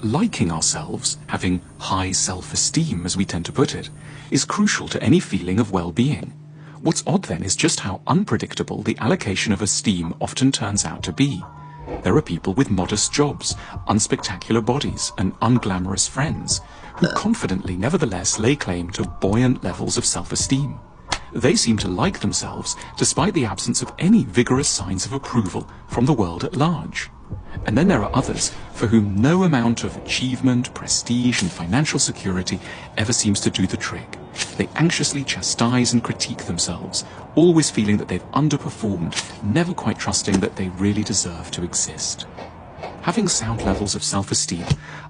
liking ourselves, having high self-esteem as we tend to put it, is crucial to any feeling of well-being. What's odd then is just how unpredictable the allocation of esteem often turns out to be. There are people with modest jobs, unspectacular bodies, and unglamorous friends, who confidently nevertheless lay claim to buoyant levels of self-esteem. They seem to like themselves despite the absence of any vigorous signs of approval from the world at large. And then there are others for whom no amount of achievement, prestige, and financial security ever seems to do the trick. They anxiously chastise and critique themselves, always feeling that they've underperformed, never quite trusting that they really deserve to exist. Having sound levels of self-esteem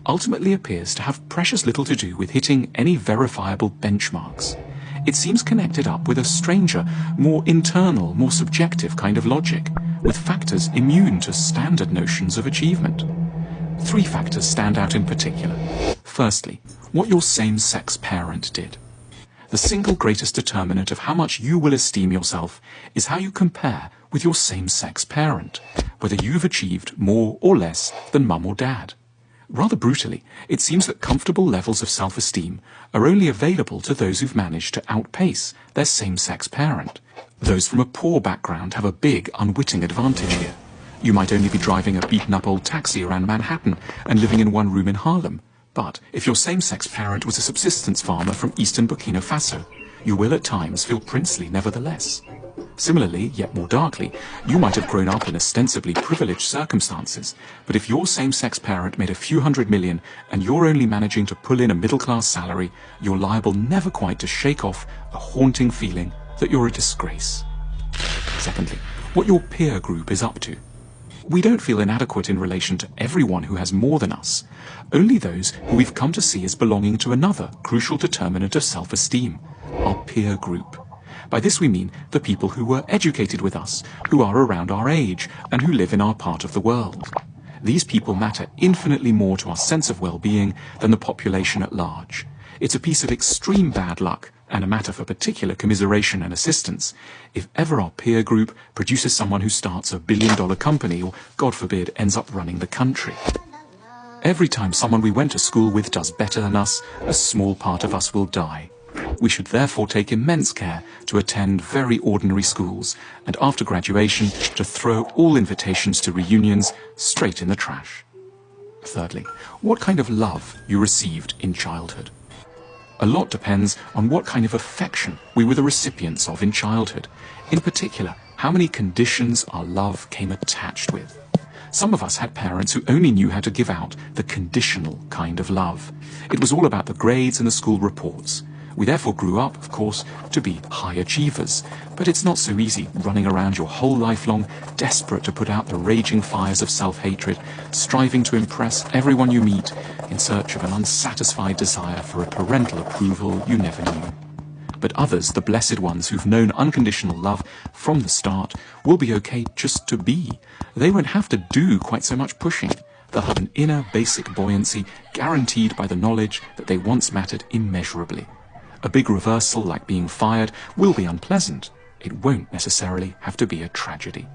ultimately appears to have precious little to do with hitting any verifiable benchmarks. It seems connected up with a stranger, more internal, more subjective kind of logic, with factors immune to standard notions of achievement. 3 factors stand out in particular. Firstly, what your same-sex parent did. The single greatest determinant of how much you will esteem yourself is how you compare with your same-sex parent, whether you've achieved more or less than mum or dad. Rather brutally, it seems that comfortable levels of self-esteem are only available to those who've managed to outpace their same-sex parent. Those from a poor background have a big, unwitting advantage here. You might only be driving a beaten-up old taxi around Manhattan and living in one room in Harlem. But if your same-sex parent was a subsistence farmer from eastern Burkina Faso, you will at times feel princely nevertheless. Similarly, yet more darkly, you might have grown up in ostensibly privileged circumstances, but if your same-sex parent made a few $100 million and you're only managing to pull in a middle-class salary, you're liable never quite to shake off a haunting feeling that you're a disgrace. Secondly, what your peer group is up to. We don't feel inadequate in relation to everyone who has more than us, only those who we've come to see as belonging to another crucial determinant of self-esteem, our peer group. By this we mean the people who were educated with us, who are around our age, and who live in our part of the world. These people matter infinitely more to our sense of well-being than the population at large. It's a piece of extreme bad luck, and a matter for particular commiseration and assistance, if ever our peer group produces someone who starts a billion-dollar company or, God forbid, ends up running the country. Every time someone we went to school with does better than us, a small part of us will die. We should therefore take immense care to attend very ordinary schools, and after graduation to throw all invitations to reunions straight in the trash. Thirdly, what kind of love you received in childhood. A lot depends on what kind of affection we were the recipients of in childhood. In particular, how many conditions our love came attached with. Some of us had parents who only knew how to give out the conditional kind of love. It was all about the grades and the school reports. We therefore grew up, of course, to be high achievers. But it's not so easy running around your whole life long, desperate to put out the raging fires of self-hatred, striving to impress everyone you meet in search of an unsatisfied desire for a parental approval you never knew. But others, the blessed ones who've known unconditional love from the start, will be okay just to be. They won't have to do quite so much pushing. They'll have an inner basic buoyancy guaranteed by the knowledge that they once mattered immeasurably. A big reversal like being fired will be unpleasant. It won't necessarily have to be a tragedy.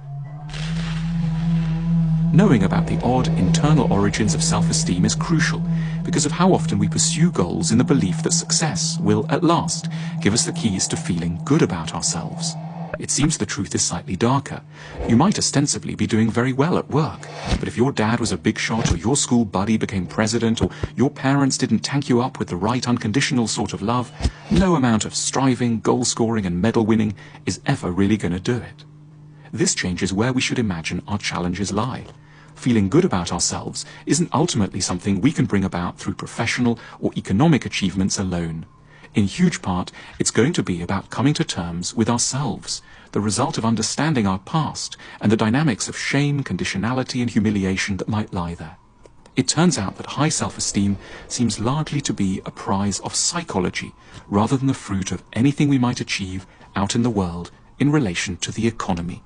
Knowing about the odd internal origins of self-esteem is crucial because of how often we pursue goals in the belief that success will, at last, give us the keys to feeling good about ourselves. It seems the truth is slightly darker. You might ostensibly be doing very well at work, but if your dad was a big shot, or your school buddy became president, or your parents didn't tank you up with the right unconditional sort of love, no amount of striving, goal-scoring, and medal-winning is ever really going to do it. This changes where we should imagine our challenges lie. Feeling good about ourselves isn't ultimately something we can bring about through professional or economic achievements alone. In huge part, it's going to be about coming to terms with ourselves, the result of understanding our past and the dynamics of shame, conditionality, and humiliation that might lie there. It turns out that high self-esteem seems largely to be a prize of psychology rather than the fruit of anything we might achieve out in the world in relation to the economy.